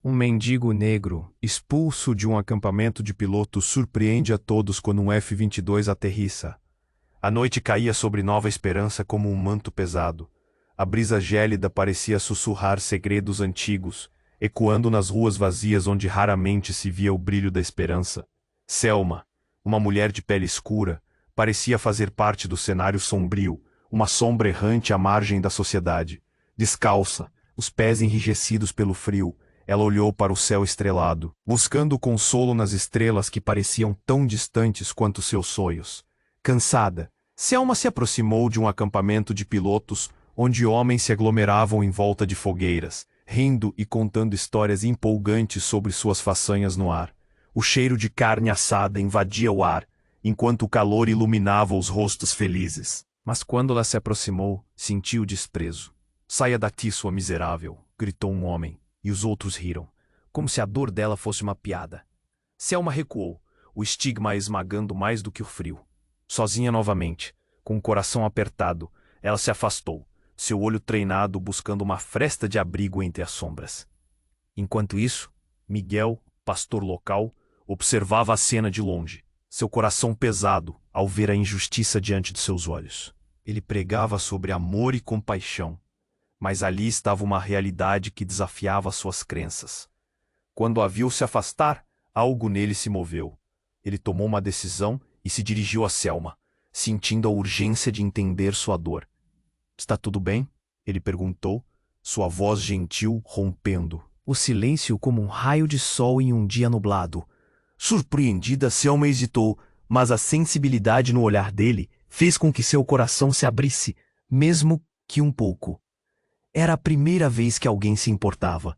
Um mendigo negro, expulso de um acampamento de pilotos, surpreende a todos quando um F-22 aterrissa. A noite caía sobre Nova Esperança como um manto pesado. A brisa gélida parecia sussurrar segredos antigos, ecoando nas ruas vazias onde raramente se via o brilho da esperança. Selma, uma mulher de pele escura, parecia fazer parte do cenário sombrio, uma sombra errante à margem da sociedade. Descalça, os pés enrijecidos pelo frio, ela olhou para o céu estrelado, buscando consolo nas estrelas que pareciam tão distantes quanto seus sonhos. Cansada, Selma se aproximou de um acampamento de pilotos onde homens se aglomeravam em volta de fogueiras, rindo e contando histórias empolgantes sobre suas façanhas no ar. O cheiro de carne assada invadia o ar, enquanto o calor iluminava os rostos felizes. Mas quando ela se aproximou, sentiu desprezo. "Saia daqui, sua miserável", gritou um homem, e os outros riram, como se a dor dela fosse uma piada. Selma recuou, o estigma a esmagando mais do que o frio. Sozinha novamente, com o coração apertado, ela se afastou, seu olho treinado buscando uma fresta de abrigo entre as sombras. Enquanto isso, Miguel, pastor local, observava a cena de longe, seu coração pesado ao ver a injustiça diante de seus olhos. Ele pregava sobre amor e compaixão, mas ali estava uma realidade que desafiava suas crenças. Quando a viu se afastar, algo nele se moveu. Ele tomou uma decisão e se dirigiu a Selma, sentindo a urgência de entender sua dor. "Está tudo bem?" ele perguntou, sua voz gentil rompendo o silêncio como um raio de sol em um dia nublado. Surpreendida, Selma hesitou, mas a sensibilidade no olhar dele fez com que seu coração se abrisse, mesmo que um pouco. Era a primeira vez que alguém se importava.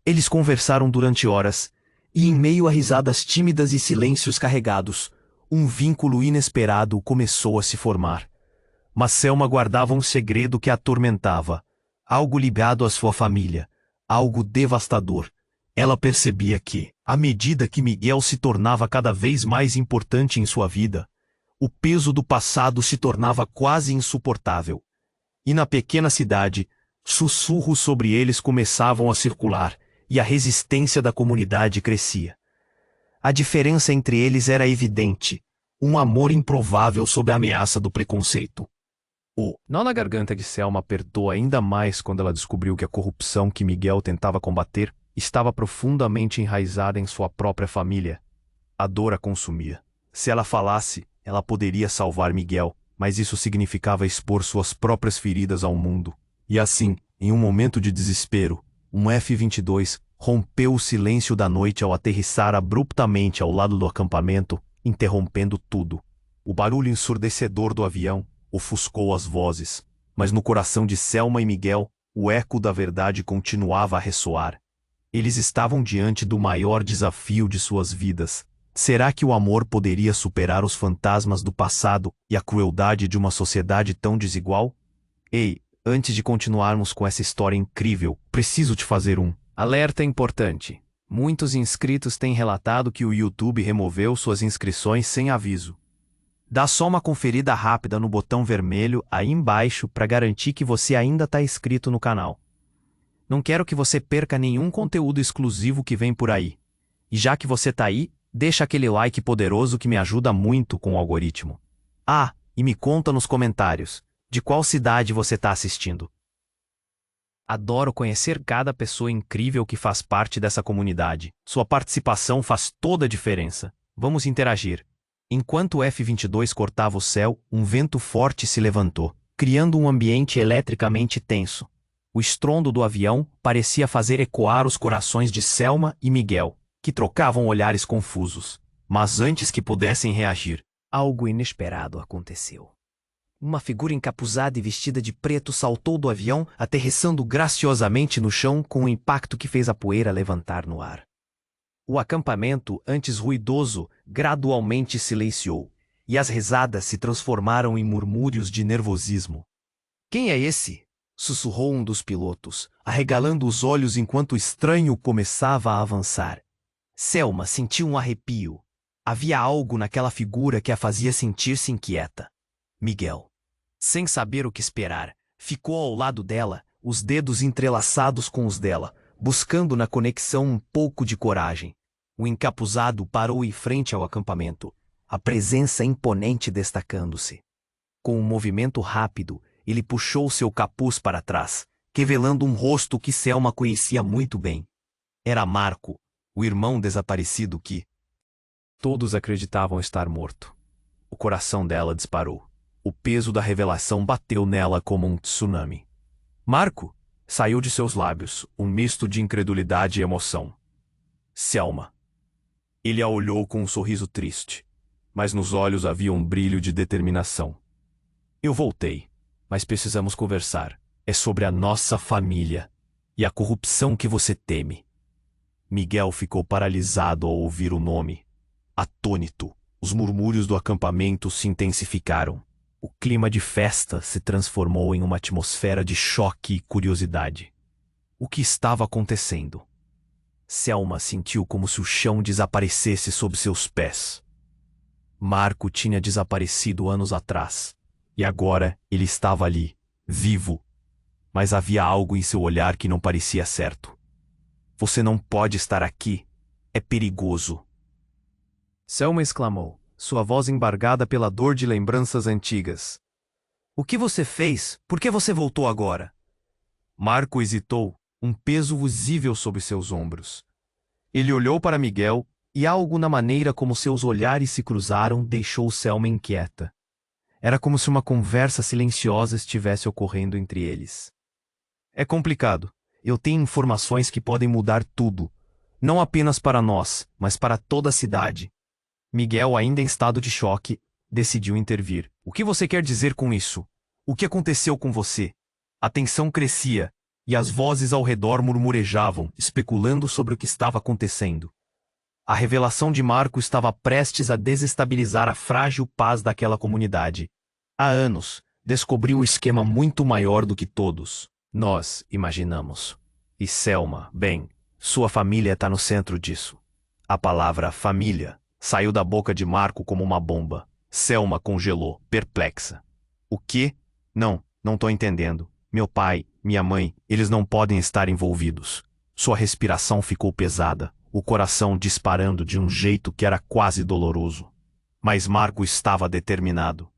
Eles conversaram durante horas, e em meio a risadas tímidas e silêncios carregados, um vínculo inesperado começou a se formar. Mas Selma guardava um segredo que a atormentava, algo ligado à sua família, algo devastador. Ela percebia que, à medida que Miguel se tornava cada vez mais importante em sua vida, o peso do passado se tornava quase insuportável. E na pequena cidade, sussurros sobre eles começavam a circular, e a resistência da comunidade crescia. A diferença entre eles era evidente, um amor improvável sob a ameaça do preconceito. O nó na garganta de Selma apertou ainda mais quando ela descobriu que a corrupção que Miguel tentava combater estava profundamente enraizada em sua própria família. A dor a consumia. Se ela falasse, ela poderia salvar Miguel, mas isso significava expor suas próprias feridas ao mundo. E assim, em um momento de desespero, um F-22 rompeu o silêncio da noite ao aterrissar abruptamente ao lado do acampamento, interrompendo tudo. O barulho ensurdecedor do avião ofuscou as vozes, mas no coração de Selma e Miguel, o eco da verdade continuava a ressoar. Eles estavam diante do maior desafio de suas vidas. Será que o amor poderia superar os fantasmas do passado e a crueldade de uma sociedade tão desigual? Ei, antes de continuarmos com essa história incrível, preciso te fazer um alerta importante. Muitos inscritos têm relatado que o YouTube removeu suas inscrições sem aviso. Dá só uma conferida rápida no botão vermelho aí embaixo para garantir que você ainda está inscrito no canal. Não quero que você perca nenhum conteúdo exclusivo que vem por aí. E já que você está aí, deixa aquele like poderoso que me ajuda muito com o algoritmo. Ah, e me conta nos comentários, de qual cidade você está assistindo. Adoro conhecer cada pessoa incrível que faz parte dessa comunidade. Sua participação faz toda a diferença. Vamos interagir. Enquanto o F-22 cortava o céu, um vento forte se levantou, criando um ambiente eletricamente tenso. O estrondo do avião parecia fazer ecoar os corações de Selma e Miguel, que trocavam olhares confusos. Mas antes que pudessem reagir, algo inesperado aconteceu. Uma figura encapuzada e vestida de preto saltou do avião, aterrissando graciosamente no chão com um impacto que fez a poeira levantar no ar. O acampamento, antes ruidoso, gradualmente silenciou, e as risadas se transformaram em murmúrios de nervosismo. "Quem é esse?" sussurrou um dos pilotos, arregalando os olhos enquanto o estranho começava a avançar. Selma sentiu um arrepio. Havia algo naquela figura que a fazia sentir-se inquieta. Miguel, sem saber o que esperar, ficou ao lado dela, os dedos entrelaçados com os dela, buscando na conexão um pouco de coragem. O encapuzado parou em frente ao acampamento, a presença imponente destacando-se. Com um movimento rápido, ele puxou seu capuz para trás, revelando um rosto que Selma conhecia muito bem. Era Marco, o irmão desaparecido que Todos acreditavam estar morto. O coração dela disparou. O peso da revelação bateu nela como um tsunami. Marco! Saiu de seus lábios, um misto de incredulidade e emoção. Selma. Ele a olhou com um sorriso triste, mas nos olhos havia um brilho de determinação. Eu voltei, mas precisamos conversar. É sobre a nossa família e a corrupção que você teme. Miguel ficou paralisado ao ouvir o nome. Atônito, os murmúrios do acampamento se intensificaram. O clima de festa se transformou em uma atmosfera de choque e curiosidade. O que estava acontecendo? Selma sentiu como se o chão desaparecesse sob seus pés. Marco tinha desaparecido anos atrás, e agora ele estava ali, vivo. Mas havia algo em seu olhar que não parecia certo. Você não pode estar aqui. É perigoso. Selma exclamou, sua voz embargada pela dor de lembranças antigas. O que você fez? Por que você voltou agora? Marco hesitou, um peso visível sobre seus ombros. Ele olhou para Miguel, e algo na maneira como seus olhares se cruzaram deixou Selma inquieta. Era como se uma conversa silenciosa estivesse ocorrendo entre eles. É complicado. Eu tenho informações que podem mudar tudo. Não apenas para nós, mas para toda a cidade. Miguel, ainda em estado de choque, decidiu intervir. O que você quer dizer com isso? O que aconteceu com você? A tensão crescia, e as vozes ao redor murmurejavam, especulando sobre o que estava acontecendo. A revelação de Marco estava prestes a desestabilizar a frágil paz daquela comunidade. Há anos, descobriu um esquema muito maior do que todos nós imaginamos. E Selma, bem, sua família está no centro disso. A palavra família saiu da boca de Marco como uma bomba. Selma congelou, perplexa. O quê? Não tô entendendo. Meu pai, minha mãe, eles não podem estar envolvidos. Sua respiração ficou pesada, o coração disparando de um jeito que era quase doloroso. Mas Marco estava determinado.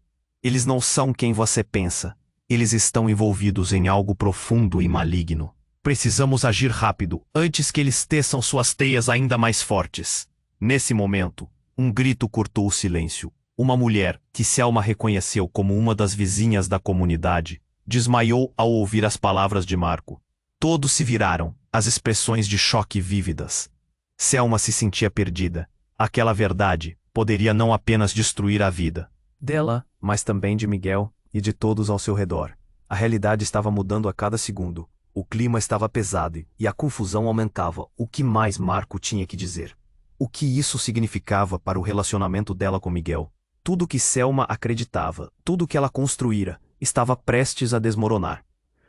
Eles não são quem você pensa. Eles estão envolvidos em algo profundo e maligno. Precisamos agir rápido, antes que eles teçam suas teias ainda mais fortes. Nesse momento, um grito cortou o silêncio. Uma mulher, que Selma reconheceu como uma das vizinhas da comunidade, desmaiou ao ouvir as palavras de Marco. Todos se viraram, as expressões de choque vívidas. Selma se sentia perdida. Aquela verdade poderia não apenas destruir a vida dela, mas também de Miguel e de todos ao seu redor. A realidade estava mudando a cada segundo. O clima estava pesado e a confusão aumentava. O que mais Marco tinha que dizer? O que isso significava para o relacionamento dela com Miguel? Tudo que Selma acreditava, tudo que ela construíra, estava prestes a desmoronar.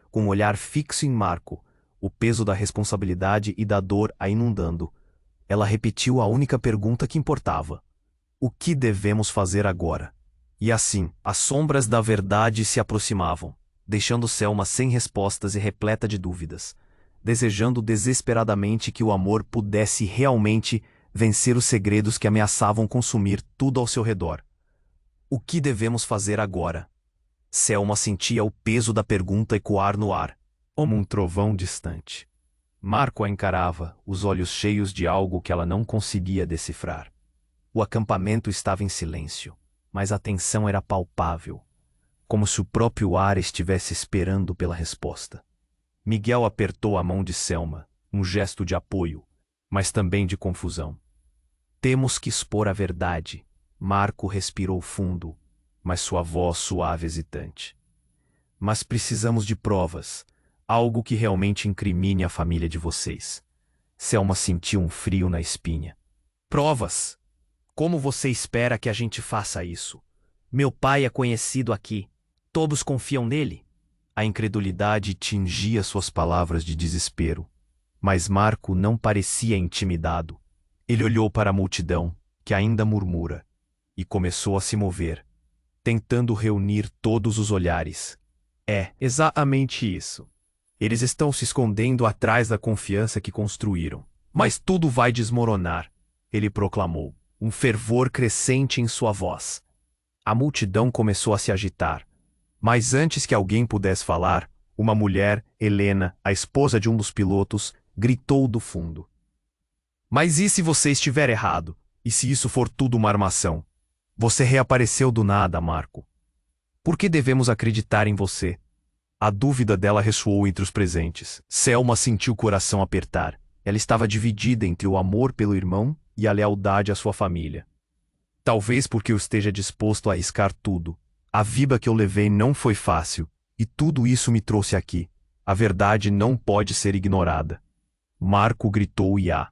Com um olhar fixo em Marco, o peso da responsabilidade e da dor a inundando, ela repetiu a única pergunta que importava. O que devemos fazer agora? E assim, as sombras da verdade se aproximavam, deixando Selma sem respostas e repleta de dúvidas, desejando desesperadamente que o amor pudesse realmente vencer os segredos que ameaçavam consumir tudo ao seu redor. O que devemos fazer agora? Selma sentia o peso da pergunta ecoar no ar, como um trovão distante. Marco a encarava, os olhos cheios de algo que ela não conseguia decifrar. O acampamento estava em silêncio, mas a tensão era palpável, como se o próprio ar estivesse esperando pela resposta. Miguel apertou a mão de Selma, um gesto de apoio, mas também de confusão. Temos que expor a verdade. Marco respirou fundo, mas sua voz suave hesitante. Mas precisamos de provas, algo que realmente incrimine a família de vocês. Selma sentiu um frio na espinha. Provas? Como você espera que a gente faça isso? Meu pai é conhecido aqui. Todos confiam nele? A incredulidade tingia suas palavras de desespero. Mas Marco não parecia intimidado. Ele olhou para a multidão, que ainda murmura, e começou a se mover, tentando reunir todos os olhares. É exatamente isso. Eles estão se escondendo atrás da confiança que construíram. Mas tudo vai desmoronar, ele proclamou, um fervor crescente em sua voz. A multidão começou a se agitar. Mas antes que alguém pudesse falar, uma mulher, Helena, a esposa de um dos pilotos, gritou do fundo. Mas e se você estiver errado? E se isso for tudo uma armação? Você reapareceu do nada, Marco. Por que devemos acreditar em você? A dúvida dela ressoou entre os presentes. Selma sentiu o coração apertar. Ela estava dividida entre o amor pelo irmão e a lealdade à sua família. Talvez porque eu esteja disposto a arriscar tudo. A vida que eu levei não foi fácil, e tudo isso me trouxe aqui. A verdade não pode ser ignorada. Marco gritou e a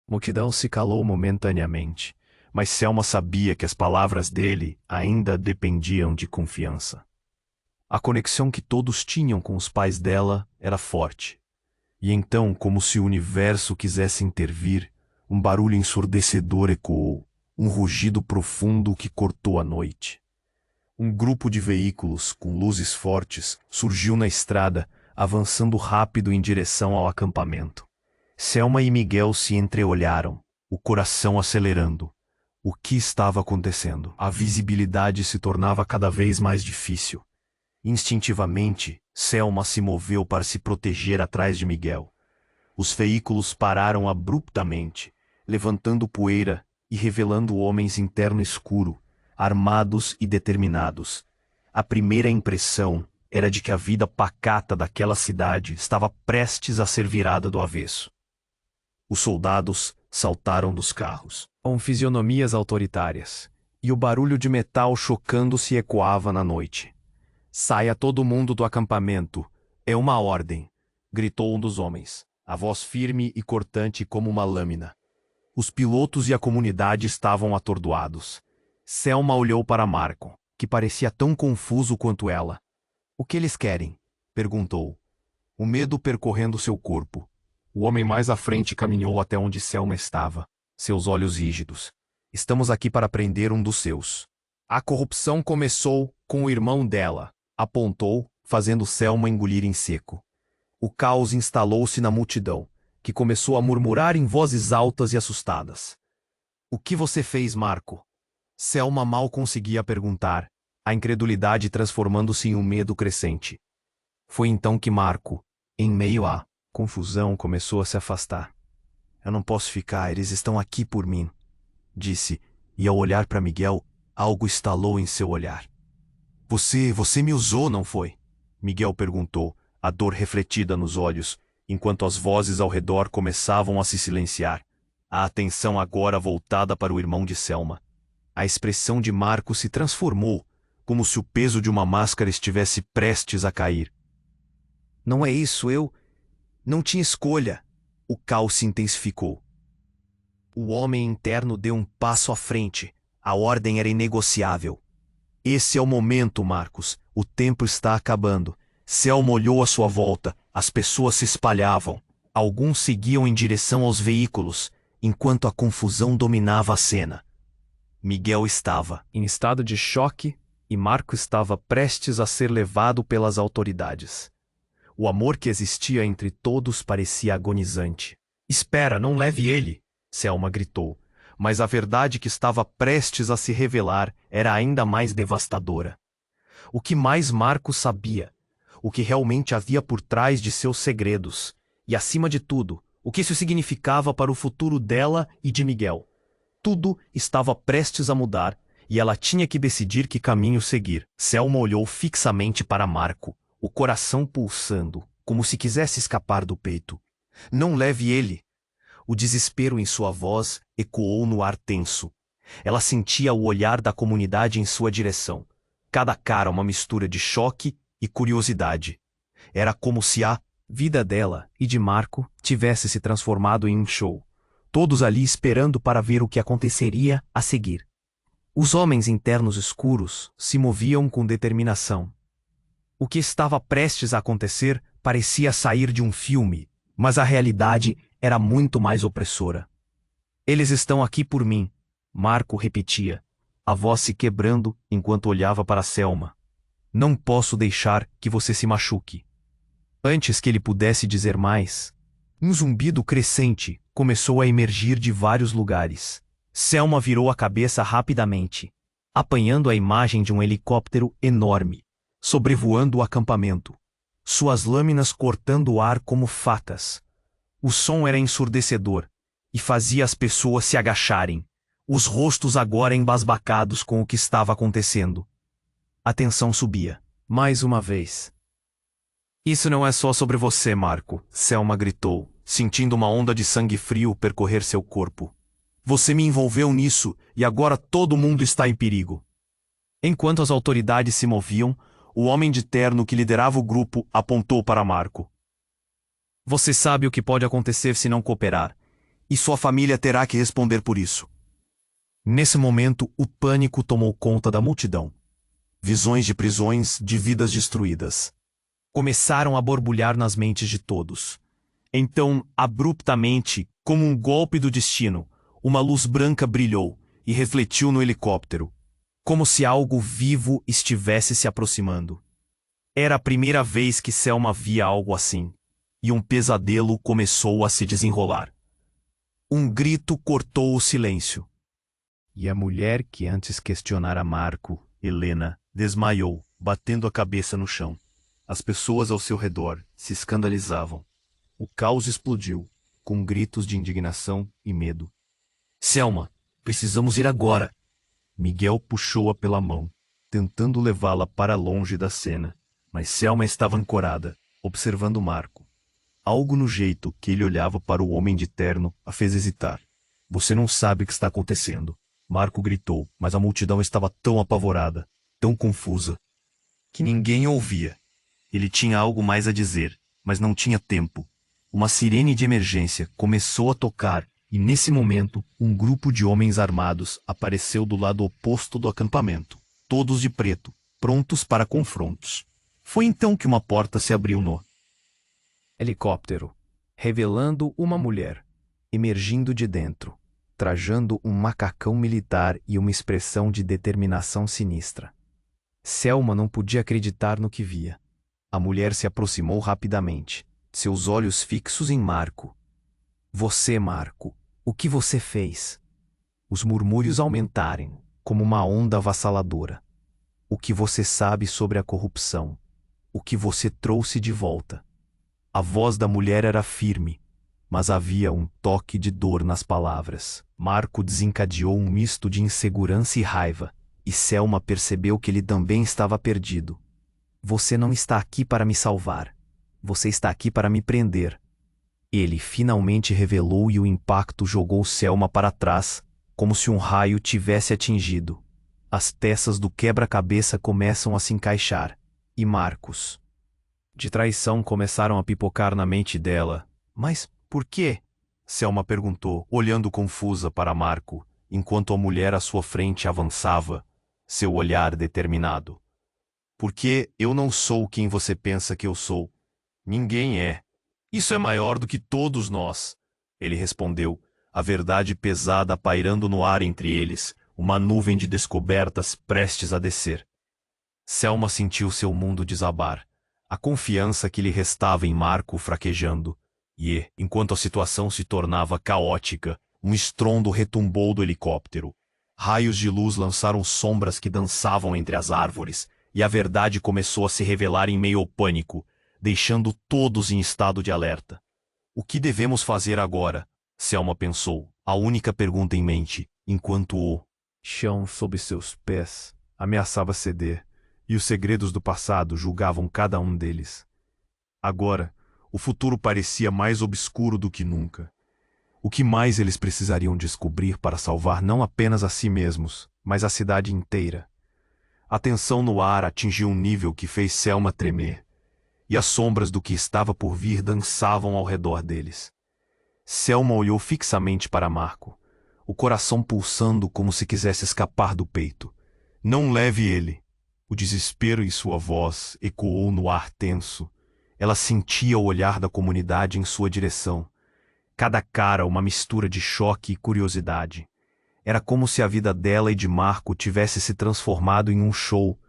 multidão se calou momentaneamente, mas Selma sabia que as palavras dele ainda dependiam de confiança. A conexão que todos tinham com os pais dela era forte. E então, como se o universo quisesse intervir, um barulho ensurdecedor ecoou, um rugido profundo que cortou a noite. Um grupo de veículos, com luzes fortes, surgiu na estrada, avançando rápido em direção ao acampamento. Selma e Miguel se entreolharam, o coração acelerando. O que estava acontecendo? A visibilidade se tornava cada vez mais difícil. Instintivamente, Selma se moveu para se proteger atrás de Miguel. Os veículos pararam abruptamente, levantando poeira e revelando homens em terno escuro, armados e determinados. A primeira impressão era de que a vida pacata daquela cidade estava prestes a ser virada do avesso. Os soldados saltaram dos carros, com fisionomias autoritárias, e o barulho de metal chocando se ecoava na noite. Saia todo mundo do acampamento. É uma ordem, gritou um dos homens, a voz firme e cortante como uma lâmina. Os pilotos e a comunidade estavam atordoados. Selma olhou para Marco, que parecia tão confuso quanto ela. O que eles querem? Perguntou. O medo percorrendo seu corpo. O homem mais à frente caminhou até onde Selma estava, seus olhos rígidos. Estamos aqui para prender um dos seus. A corrupção começou com o irmão dela, apontou, fazendo Selma engolir em seco. O caos instalou-se na multidão, que começou a murmurar em vozes altas e assustadas. O que você fez, Marco? Selma mal conseguia perguntar, a incredulidade transformando-se em um medo crescente. Foi então que Marco, em meio à confusão, começou a se afastar. Eu não posso ficar, eles estão aqui por mim, disse, e ao olhar para Miguel, algo estalou em seu olhar. Você me usou, não foi? Miguel perguntou, a dor refletida nos olhos, enquanto as vozes ao redor começavam a se silenciar. A atenção agora voltada para o irmão de Selma. A expressão de Marco se transformou, como se o peso de uma máscara estivesse prestes a cair. Não é isso, eu não tinha escolha. O caos se intensificou. O homem interno deu um passo à frente. A ordem era inegociável. Esse é o momento, Marcos. O tempo está acabando. Selma olhou à sua volta. As pessoas se espalhavam. Alguns seguiam em direção aos veículos, enquanto a confusão dominava a cena. Miguel estava em estado de choque e Marco estava prestes a ser levado pelas autoridades. O amor que existia entre todos parecia agonizante. Espera, não leve ele! Selma gritou. Mas a verdade que estava prestes a se revelar era ainda mais devastadora. O que mais Marco sabia, o que realmente havia por trás de seus segredos, e acima de tudo, o que isso significava para o futuro dela e de Miguel. Tudo estava prestes a mudar, e ela tinha que decidir que caminho seguir. Selma olhou fixamente para Marco, o coração pulsando, como se quisesse escapar do peito. Não leve ele! O desespero em sua voz ecoou no ar tenso. Ela sentia o olhar da comunidade em sua direção. Cada cara uma mistura de choque e curiosidade. Era como se a vida dela e de Marco tivesse se transformado em um show. Todos ali esperando para ver o que aconteceria a seguir. Os homens internos escuros se moviam com determinação. O que estava prestes a acontecer parecia sair de um filme, mas a realidade era muito mais opressora. Eles estão aqui por mim, Marco repetia, a voz se quebrando enquanto olhava para Selma. Não posso deixar que você se machuque. Antes que ele pudesse dizer mais, um zumbido crescente começou a emergir de vários lugares. Selma virou a cabeça rapidamente, apanhando a imagem de um helicóptero enorme, sobrevoando o acampamento, suas lâminas cortando o ar como facas. O som era ensurdecedor e fazia as pessoas se agacharem, os rostos agora embasbacados com o que estava acontecendo. A tensão subia, mais uma vez. Isso não é só sobre você, Marco, Selma gritou, sentindo uma onda de sangue frio percorrer seu corpo. Você me envolveu nisso e agora todo mundo está em perigo. Enquanto as autoridades se moviam, o homem de terno que liderava o grupo apontou para Marco. Você sabe o que pode acontecer se não cooperar, e sua família terá que responder por isso. Nesse momento, o pânico tomou conta da multidão. Visões de prisões, de vidas destruídas, começaram a borbulhar nas mentes de todos. Então, abruptamente, como um golpe do destino, uma luz branca brilhou e refletiu no helicóptero, como se algo vivo estivesse se aproximando. Era a primeira vez que Selma via algo assim, e um pesadelo começou a se desenrolar. Um grito cortou o silêncio. E a mulher que antes questionara Marco, Helena, desmaiou, batendo a cabeça no chão. As pessoas ao seu redor se escandalizavam. O caos explodiu, com gritos de indignação e medo. Selma, precisamos ir agora. Miguel puxou-a pela mão, tentando levá-la para longe da cena, mas Selma estava ancorada, observando Marco. Algo no jeito que ele olhava para o homem de terno a fez hesitar. Você não sabe o que está acontecendo. Marco gritou, mas a multidão estava tão apavorada, tão confusa, que ninguém ouvia. Ele tinha algo mais a dizer, mas não tinha tempo. Uma sirene de emergência começou a tocar e, nesse momento, um grupo de homens armados apareceu do lado oposto do acampamento, todos de preto, prontos para confrontos. Foi então que uma porta se abriu no helicóptero, revelando uma mulher, emergindo de dentro, trajando um macacão militar e uma expressão de determinação sinistra. Selma não podia acreditar no que via. A mulher se aproximou rapidamente, seus olhos fixos em Marco. Você, Marco, o que você fez? Os murmúrios aumentaram, como uma onda avassaladora. O que você sabe sobre a corrupção? O que você trouxe de volta? A voz da mulher era firme, mas havia um toque de dor nas palavras. Marco desencadeou um misto de insegurança e raiva, e Selma percebeu que ele também estava perdido. Você não está aqui para me salvar. Você está aqui para me prender. Ele finalmente revelou e o impacto jogou Selma para trás, como se um raio tivesse atingido. As peças do quebra-cabeça começam a se encaixar, e marcos de traição começaram a pipocar na mente dela. Mas por quê? Selma perguntou, olhando confusa para Marco, enquanto a mulher à sua frente avançava, seu olhar determinado. Porque eu não sou quem você pensa que eu sou. Ninguém é. Isso é maior do que todos nós. Ele respondeu, a verdade pesada pairando no ar entre eles, uma nuvem de descobertas prestes a descer. Selma sentiu seu mundo desabar, a confiança que lhe restava em Marco fraquejando, e, enquanto a situação se tornava caótica, um estrondo retumbou do helicóptero. Raios de luz lançaram sombras que dançavam entre as árvores, e a verdade começou a se revelar em meio ao pânico, deixando todos em estado de alerta. O que devemos fazer agora? Selma pensou, a única pergunta em mente, enquanto o chão sob seus pés ameaçava ceder, e os segredos do passado julgavam cada um deles. Agora, o futuro parecia mais obscuro do que nunca. O que mais eles precisariam descobrir para salvar não apenas a si mesmos, mas a cidade inteira? A tensão no ar atingiu um nível que fez Selma tremer, e as sombras do que estava por vir dançavam ao redor deles. Selma olhou fixamente para Marco, o coração pulsando como se quisesse escapar do peito. Não leve ele! O desespero em sua voz ecoou no ar tenso. Ela sentia o olhar da comunidade em sua direção. Cada cara uma mistura de choque e curiosidade. Era como se a vida dela e de Marco tivesse se transformado em um show,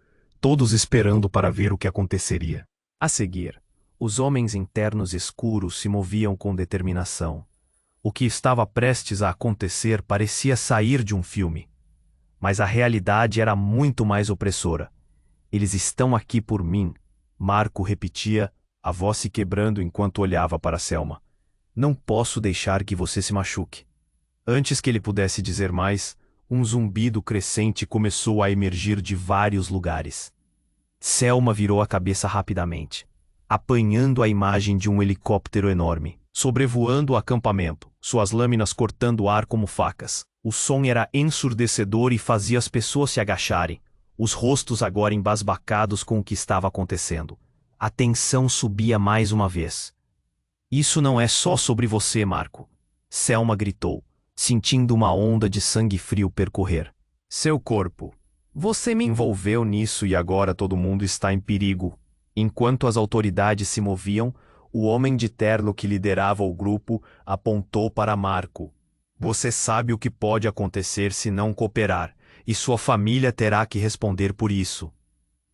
todos esperando para ver o que aconteceria. A seguir, Os homens internos escuros se moviam com determinação. O que estava prestes a acontecer parecia sair de um filme. Mas a realidade era muito mais opressora. Eles estão aqui por mim, Marco repetia, a voz se quebrando enquanto olhava para Selma. Não posso deixar que você se machuque. Antes que ele pudesse dizer mais, um zumbido crescente começou a emergir de vários lugares. Selma virou a cabeça rapidamente, apanhando a imagem de um helicóptero enorme, sobrevoando o acampamento, suas lâminas cortando o ar como facas. O som era ensurdecedor e fazia as pessoas se agacharem, os rostos agora embasbacados com o que estava acontecendo. A tensão subia mais uma vez. Isso não é só sobre você, Marco. Selma gritou, sentindo uma onda de sangue frio percorrer seu corpo. Você me envolveu nisso e agora todo mundo está em perigo. Enquanto as autoridades se moviam, o homem de terno que liderava o grupo apontou para Marco. Você sabe o que pode acontecer se não cooperar, e sua família terá que responder por isso.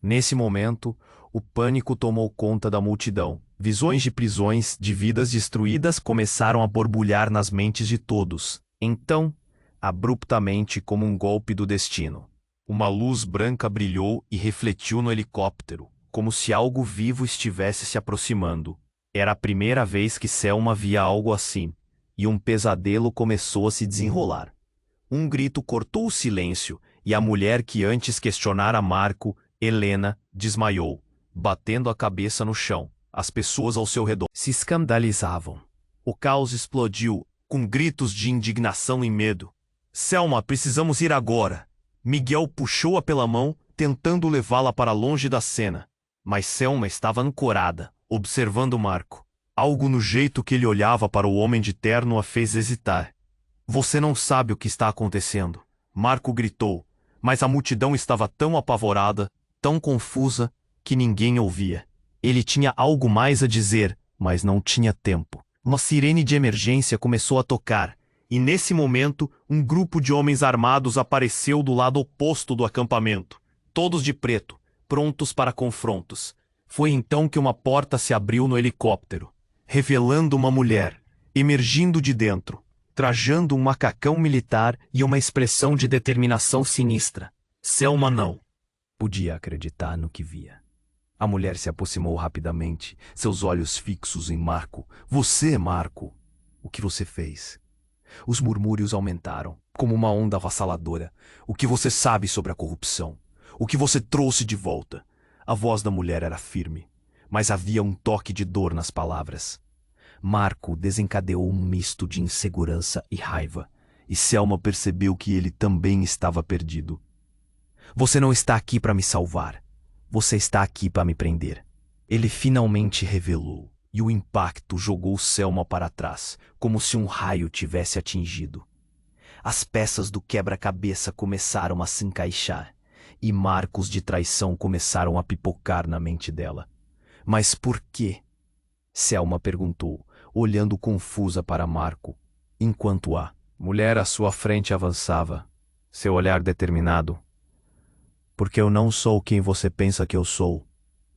Nesse momento, o pânico tomou conta da multidão. Visões de prisões, de vidas destruídas começaram a borbulhar nas mentes de todos. Então, abruptamente como um golpe do destino, uma luz branca brilhou e refletiu no helicóptero, como se algo vivo estivesse se aproximando. Era a primeira vez que Selma via algo assim, e um pesadelo começou a se desenrolar. Um grito cortou o silêncio, e a mulher que antes questionara Marco, Helena, desmaiou, batendo a cabeça no chão. As pessoas ao seu redor se escandalizavam. O caos explodiu, com gritos de indignação e medo. Selma, precisamos ir agora. Miguel puxou-a pela mão, tentando levá-la para longe da cena. Mas Selma estava ancorada, observando Marco. Algo no jeito que ele olhava para o homem de terno a fez hesitar. Você não sabe o que está acontecendo, Marco gritou, mas a multidão estava tão apavorada, tão confusa, que ninguém ouvia. Ele tinha algo mais a dizer, mas não tinha tempo. Uma sirene de emergência começou a tocar, e nesse momento, um grupo de homens armados apareceu do lado oposto do acampamento, todos de preto, prontos para confrontos. Foi então que uma porta se abriu no helicóptero, revelando uma mulher, emergindo de dentro, trajando um macacão militar e uma expressão de determinação sinistra. Selma não podia acreditar no que via. A mulher se aproximou rapidamente, seus olhos fixos em Marco. Você, Marco, o que você fez? Os murmúrios aumentaram, como uma onda avassaladora. O que você sabe sobre a corrupção? O que você trouxe de volta? A voz da mulher era firme, mas havia um toque de dor nas palavras. Marco desencadeou um misto de insegurança e raiva, e Selma percebeu que ele também estava perdido. Você não está aqui para me salvar. Você está aqui para me prender. Ele finalmente revelou, e o impacto jogou Selma para trás, como se um raio tivesse atingido. As peças do quebra-cabeça começaram a se encaixar, e marcos de traição começaram a pipocar na mente dela. Mas por quê? Selma perguntou, olhando confusa para Marco, enquanto a mulher à sua frente avançava, seu olhar determinado. Porque eu não sou quem você pensa que eu sou.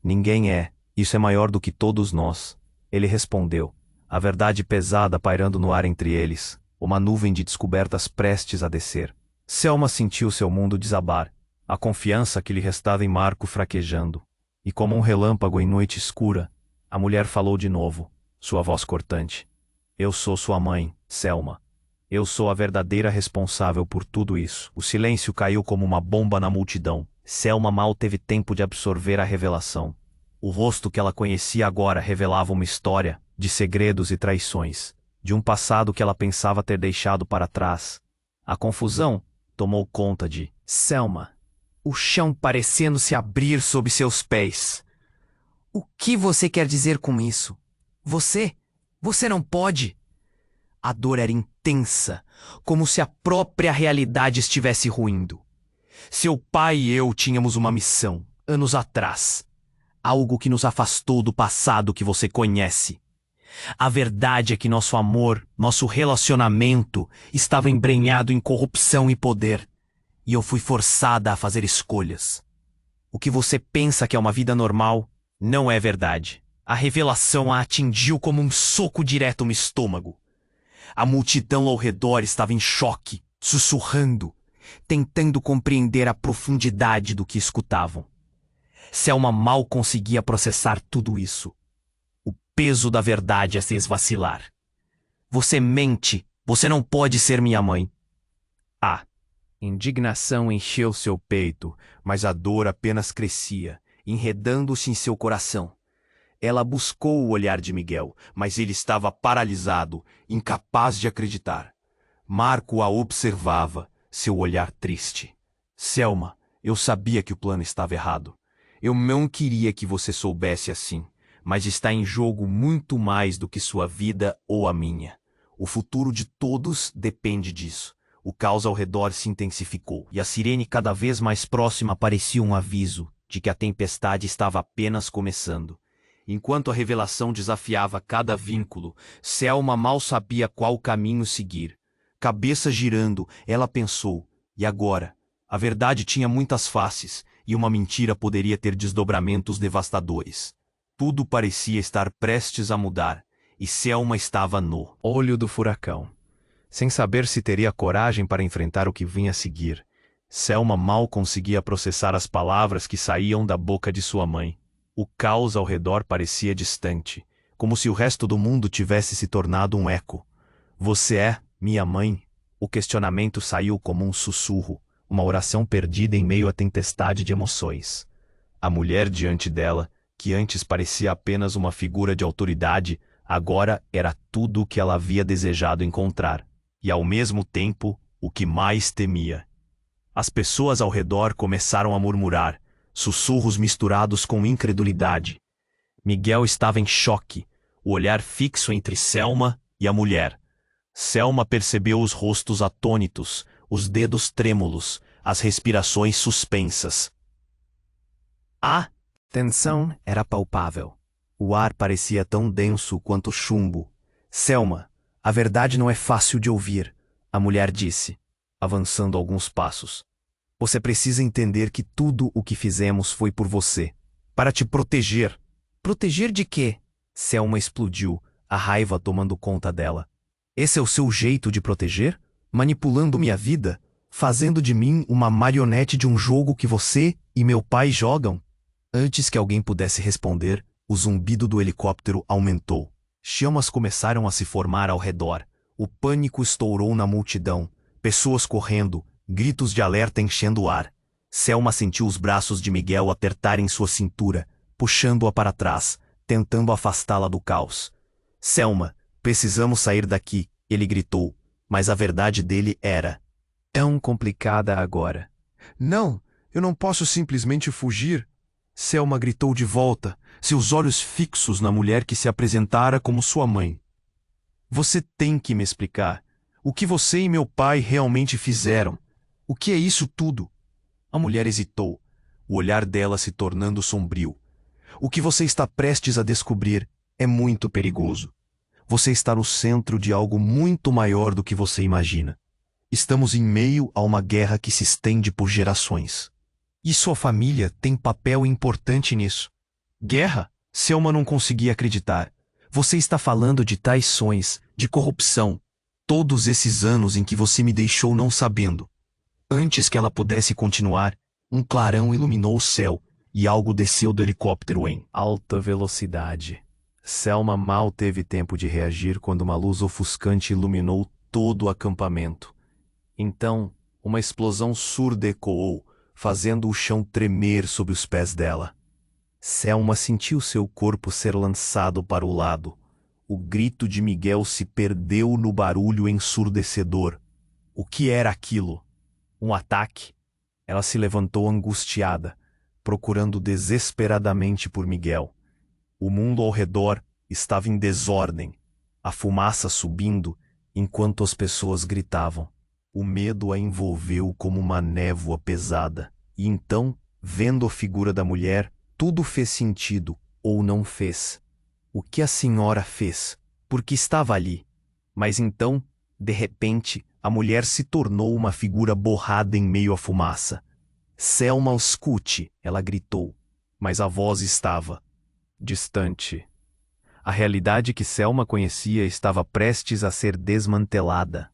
Ninguém é, isso é maior do que todos nós. Ele respondeu, a verdade pesada pairando no ar entre eles, uma nuvem de descobertas prestes a descer. Selma sentiu seu mundo desabar, a confiança que lhe restava em Marco fraquejando. E como um relâmpago em noite escura, a mulher falou de novo, sua voz cortante. Eu sou sua mãe, Selma. Eu sou a verdadeira responsável por tudo isso. O silêncio caiu como uma bomba na multidão. Selma mal teve tempo de absorver a revelação. O rosto que ela conhecia agora revelava uma história de segredos e traições, de um passado que ela pensava ter deixado para trás. A confusão tomou conta de Selma, o chão parecendo se abrir sob seus pés. O que você quer dizer com isso? Você não pode. A dor era intensa, como se a própria realidade estivesse ruindo. Seu pai e eu tínhamos uma missão, anos atrás. Algo que nos afastou do passado que você conhece. A verdade é que nosso amor, nosso relacionamento, estava embrenhado em corrupção e poder. E eu fui forçada a fazer escolhas. O que você pensa que é uma vida normal, não é verdade. A revelação a atingiu como um soco direto no estômago. A multidão ao redor estava em choque, sussurrando, tentando compreender a profundidade do que escutavam. Selma mal conseguia processar tudo isso. O peso da verdade a se esvacilar. Você mente, você não pode ser minha mãe. A indignação encheu seu peito, mas a dor apenas crescia, enredando-se em seu coração. Ela buscou o olhar de Miguel, mas ele estava paralisado, incapaz de acreditar. Marco a observava, seu olhar triste. Selma, eu sabia que o plano estava errado. Eu não queria que você soubesse assim, mas está em jogo muito mais do que sua vida ou a minha. O futuro de todos depende disso. O caos ao redor se intensificou, e a sirene cada vez mais próxima parecia um aviso de que a tempestade estava apenas começando. Enquanto a revelação desafiava cada vínculo, Selma mal sabia qual caminho seguir. Cabeça girando, ela pensou, e agora? A verdade tinha muitas faces, e uma mentira poderia ter desdobramentos devastadores. Tudo parecia estar prestes a mudar, e Selma estava no olho do furacão. Sem saber se teria coragem para enfrentar o que vinha a seguir, Selma mal conseguia processar as palavras que saíam da boca de sua mãe. O caos ao redor parecia distante, como se o resto do mundo tivesse se tornado um eco. Você é minha mãe? O questionamento saiu como um sussurro, uma oração perdida em meio à tempestade de emoções. A mulher diante dela, que antes parecia apenas uma figura de autoridade, agora era tudo o que ela havia desejado encontrar, e ao mesmo tempo, o que mais temia. As pessoas ao redor começaram a murmurar, sussurros misturados com incredulidade. Miguel estava em choque, o olhar fixo entre Selma e a mulher. Selma percebeu os rostos atônitos, os dedos trêmulos, as respirações suspensas. A tensão era palpável. O ar parecia tão denso quanto chumbo. Selma, a verdade não é fácil de ouvir, a mulher disse, avançando alguns passos. Você precisa entender que tudo o que fizemos foi por você, para te proteger. Proteger de quê? Selma explodiu, a raiva tomando conta dela. Esse é o seu jeito de proteger? Manipulando minha vida? Fazendo de mim uma marionete de um jogo que você e meu pai jogam? Antes que alguém pudesse responder, o zumbido do helicóptero aumentou. Chamas começaram a se formar ao redor. O pânico estourou na multidão. Pessoas correndo, gritos de alerta enchendo o ar. Selma sentiu os braços de Miguel apertarem sua cintura, puxando-a para trás, tentando afastá-la do caos. Selma, precisamos sair daqui, ele gritou, mas a verdade dele era tão complicada agora. Não, eu não posso simplesmente fugir. Selma gritou de volta, seus olhos fixos na mulher que se apresentara como sua mãe. Você tem que me explicar. O que você e meu pai realmente fizeram? O que é isso tudo? A mulher hesitou, o olhar dela se tornando sombrio. O que você está prestes a descobrir é muito perigoso. Você está no centro de algo muito maior do que você imagina. Estamos em meio a uma guerra que se estende por gerações. E sua família tem papel importante nisso. Guerra? Selma não conseguia acreditar. Você está falando de traições, de corrupção. Todos esses anos em que você me deixou não sabendo. Antes que ela pudesse continuar, um clarão iluminou o céu e algo desceu do helicóptero em alta velocidade. Selma mal teve tempo de reagir quando uma luz ofuscante iluminou todo o acampamento. Então, uma explosão surda ecoou, fazendo o chão tremer sob os pés dela. Selma sentiu seu corpo ser lançado para o lado. O grito de Miguel se perdeu no barulho ensurdecedor. O que era aquilo? Um ataque? Ela se levantou angustiada, procurando desesperadamente por Miguel. O mundo ao redor estava em desordem, a fumaça subindo enquanto as pessoas gritavam. O medo a envolveu como uma névoa pesada, e então, vendo a figura da mulher, tudo fez sentido, ou não fez. O que a senhora fez? Porque estava ali. Mas então, de repente, a mulher se tornou uma figura borrada em meio à fumaça. Selma, escute, ela gritou, mas a voz estava distante. A realidade que Selma conhecia estava prestes a ser desmantelada.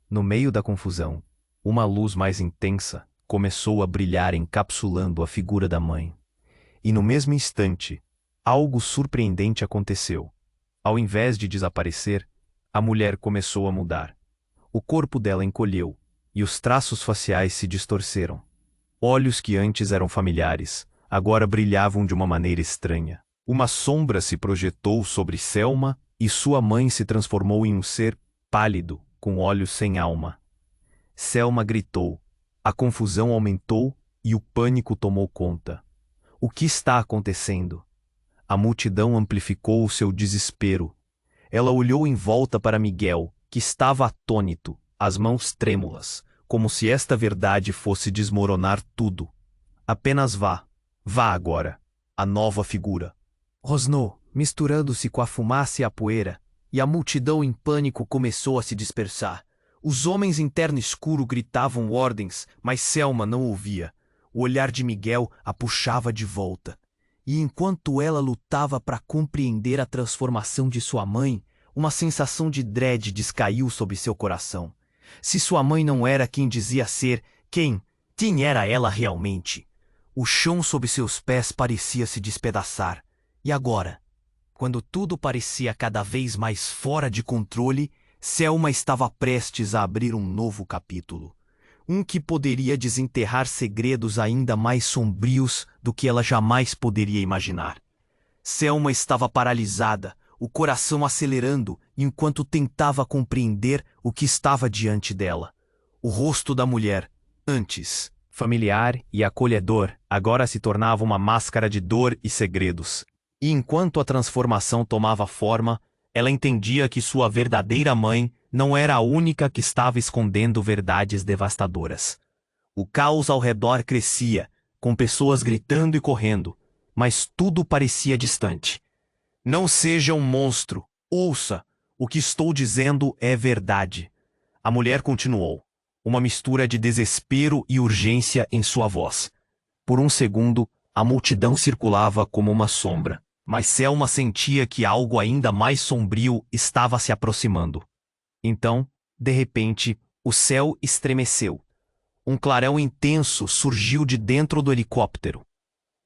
No meio da confusão, uma luz mais intensa começou a brilhar encapsulando a figura da mãe. E no mesmo instante, algo surpreendente aconteceu. Ao invés de desaparecer, a mulher começou a mudar. O corpo dela encolheu, e os traços faciais se distorceram. Olhos que antes eram familiares, agora brilhavam de uma maneira estranha. Uma sombra se projetou sobre Selma e sua mãe se transformou em um ser pálido, com olhos sem alma. Selma gritou. A confusão aumentou e o pânico tomou conta. O que está acontecendo? A multidão amplificou o seu desespero. Ela olhou em volta para Miguel, que estava atônito, as mãos trêmulas, como se esta verdade fosse desmoronar tudo. Apenas vá. Vá agora. A nova figura. Rosnou, misturando-se com a fumaça e a poeira, e a multidão em pânico começou a se dispersar. Os homens em terno escuro gritavam ordens, mas Selma não ouvia. O olhar de Miguel a puxava de volta. E enquanto ela lutava para compreender a transformação de sua mãe, uma sensação de dread descaiu sobre seu coração. Se sua mãe não era quem dizia ser, quem era ela realmente? O chão sob seus pés parecia se despedaçar. E agora, quando tudo parecia cada vez mais fora de controle, Selma estava prestes a abrir um novo capítulo. Um que poderia desenterrar segredos ainda mais sombrios do que ela jamais poderia imaginar. Selma estava paralisada, o coração acelerando enquanto tentava compreender o que estava diante dela. O rosto da mulher, antes familiar e acolhedor, agora se tornava uma máscara de dor e segredos. E enquanto a transformação tomava forma, ela entendia que sua verdadeira mãe não era a única que estava escondendo verdades devastadoras. O caos ao redor crescia, com pessoas gritando e correndo, mas tudo parecia distante. Não seja um monstro, ouça, o que estou dizendo é verdade. A mulher continuou, uma mistura de desespero e urgência em sua voz. Por um segundo, a multidão circulava como uma sombra. Mas Selma sentia que algo ainda mais sombrio estava se aproximando. Então, de repente, o céu estremeceu. Um clarão intenso surgiu de dentro do helicóptero.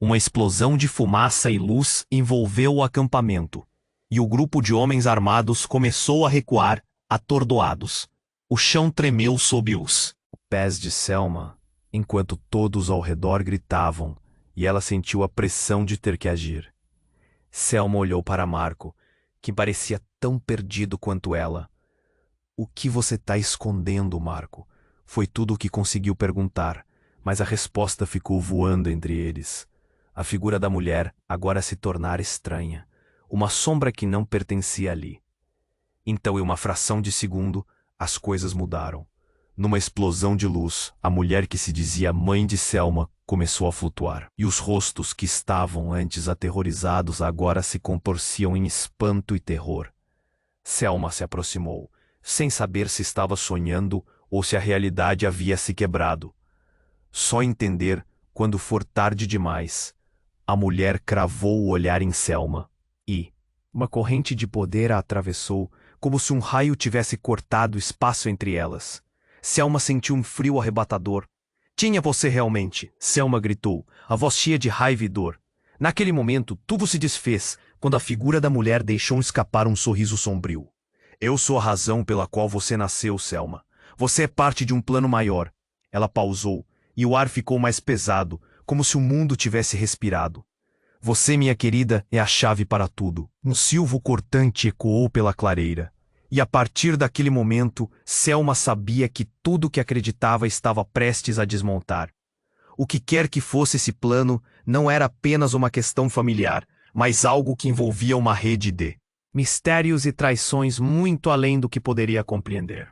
Uma explosão de fumaça e luz envolveu o acampamento, e o grupo de homens armados começou a recuar, atordoados. O chão tremeu sob os pés de Selma, enquanto todos ao redor gritavam, e ela sentiu a pressão de ter que agir. Selma olhou para Marco, que parecia tão perdido quanto ela. O que você está escondendo, Marco? Foi tudo o que conseguiu perguntar, mas a resposta ficou voando entre eles. A figura da mulher agora se tornara estranha, uma sombra que não pertencia ali. Então, em uma fração de segundo, as coisas mudaram. Numa explosão de luz, a mulher que se dizia mãe de Selma começou a flutuar, e os rostos que estavam antes aterrorizados agora se contorciam em espanto e terror. Selma se aproximou, sem saber se estava sonhando ou se a realidade havia se quebrado. Só entender quando for tarde demais. A mulher cravou o olhar em Selma, e uma corrente de poder a atravessou, como se um raio tivesse cortado o espaço entre elas. Selma sentiu um frio arrebatador. Tinha você realmente, Selma gritou, a voz cheia de raiva e dor. Naquele momento, tudo se desfez, quando a figura da mulher deixou escapar um sorriso sombrio. Eu sou a razão pela qual você nasceu, Selma. Você é parte de um plano maior. Ela pausou, e o ar ficou mais pesado, como se o mundo tivesse respirado. Você, minha querida, é a chave para tudo. Um silvo cortante ecoou pela clareira. E a partir daquele momento, Selma sabia que tudo que acreditava estava prestes a desmontar. O que quer que fosse esse plano, não era apenas uma questão familiar, mas algo que envolvia uma rede de mistérios e traições muito além do que poderia compreender.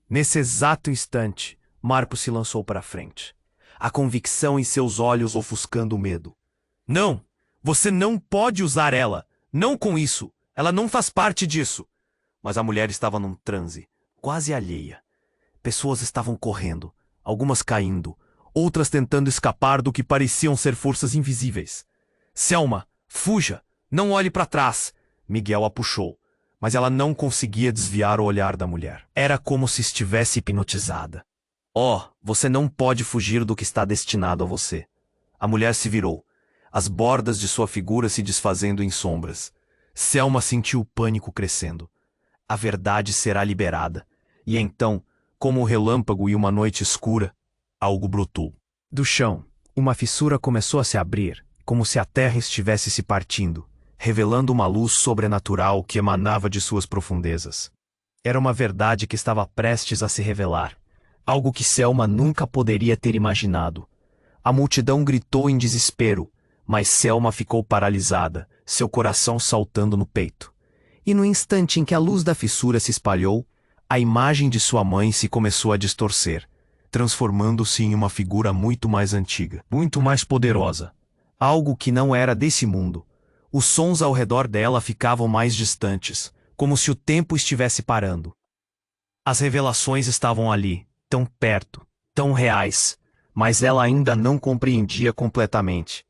Nesse exato instante, Marco se lançou para frente, a convicção em seus olhos ofuscando o medo. Não! Você não pode usar ela! Não com isso! Ela não faz parte disso! Mas a mulher estava num transe, quase alheia. Pessoas estavam correndo, algumas caindo, outras tentando escapar do que pareciam ser forças invisíveis. Selma, fuja! Não olhe para trás! Miguel a puxou, mas ela não conseguia desviar o olhar da mulher. Era como se estivesse hipnotizada. Oh, você não pode fugir do que está destinado a você. A mulher se virou, as bordas de sua figura se desfazendo em sombras. Selma sentiu o pânico crescendo. A verdade será liberada. E então, como um relâmpago e uma noite escura, algo brotou. Do chão, uma fissura começou a se abrir, como se a terra estivesse se partindo, revelando uma luz sobrenatural que emanava de suas profundezas. Era uma verdade que estava prestes a se revelar, algo que Selma nunca poderia ter imaginado. A multidão gritou em desespero, mas Selma ficou paralisada, seu coração saltando no peito. E no instante em que a luz da fissura se espalhou, a imagem de sua mãe se começou a distorcer, transformando-se em uma figura muito mais antiga, muito mais poderosa. Algo que não era desse mundo. Os sons ao redor dela ficavam mais distantes, como se o tempo estivesse parando. As revelações estavam ali, tão perto, tão reais, mas ela ainda não compreendia completamente.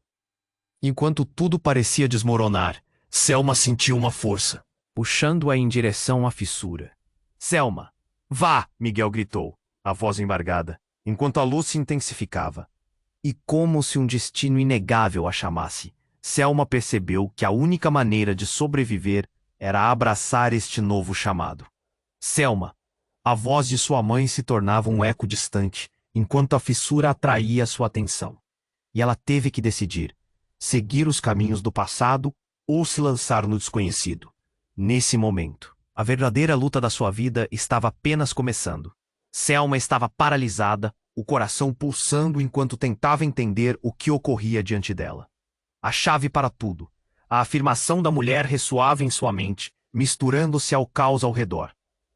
Enquanto tudo parecia desmoronar, Selma sentiu uma força, puxando-a em direção à fissura. Selma! Vá! Miguel gritou, a voz embargada, enquanto a luz se intensificava. E como se um destino inegável a chamasse, Selma percebeu que a única maneira de sobreviver era abraçar este novo chamado. Selma! A voz de sua mãe se tornava um eco distante, enquanto a fissura atraía sua atenção. E ela teve que decidir: seguir os caminhos do passado ou se lançar no desconhecido. Nesse momento, a verdadeira luta da sua vida estava apenas começando. Selma estava paralisada, o coração pulsando enquanto tentava entender o que ocorria diante dela. A chave para tudo. A afirmação da mulher ressoava em sua mente, misturando-se ao caos ao redor.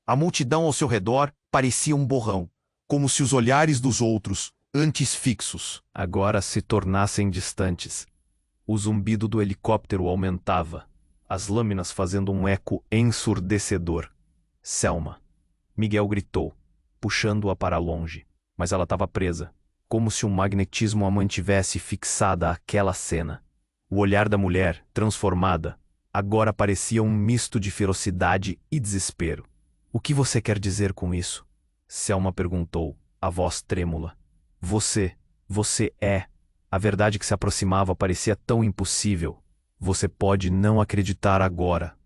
A multidão ao seu redor parecia um borrão, como se os olhares dos outros, antes fixos, agora se tornassem distantes. O zumbido do helicóptero aumentava, as lâminas fazendo um eco ensurdecedor. Selma! Miguel gritou, puxando-a para longe, mas ela estava presa, como se um magnetismo a mantivesse fixada àquela cena. O olhar da mulher, transformada, agora parecia um misto de ferocidade e desespero. O que você quer dizer com isso? Selma perguntou, a voz trêmula. Você é... A verdade que se aproximava parecia tão impossível. Você pode não acreditar agora.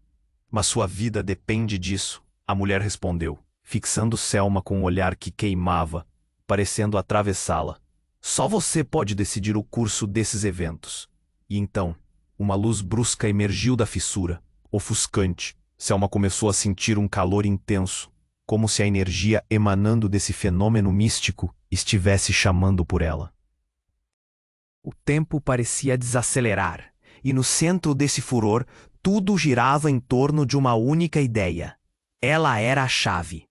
Mas sua vida depende disso, a mulher respondeu, fixando Selma com um olhar que queimava, parecendo atravessá-la. Só você pode decidir o curso desses eventos. E então, uma luz brusca emergiu da fissura, ofuscante. Selma começou a sentir um calor intenso, como se a energia emanando desse fenômeno místico estivesse chamando por ela. O tempo parecia desacelerar, e no centro desse furor, tudo girava em torno de uma única ideia. Ela era a chave.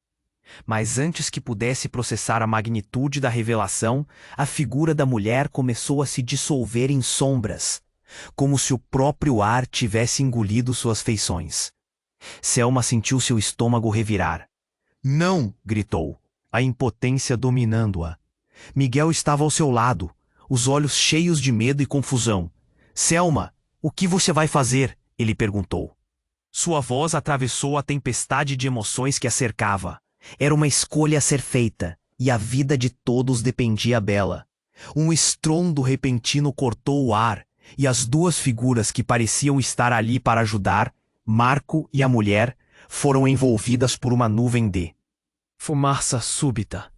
Mas antes que pudesse processar a magnitude da revelação, a figura da mulher começou a se dissolver em sombras, como se o próprio ar tivesse engolido suas feições. Selma sentiu seu estômago revirar. Não! Gritou, a impotência dominando-a. Miguel estava ao seu lado, os olhos cheios de medo e confusão. Selma, o que você vai fazer? Ele perguntou. Sua voz atravessou a tempestade de emoções que a cercava. Era uma escolha a ser feita, e a vida de todos dependia dela. Um estrondo repentino cortou o ar, e as duas figuras que pareciam estar ali para ajudar, Marco e a mulher, foram envolvidas por uma nuvem de fumaça súbita.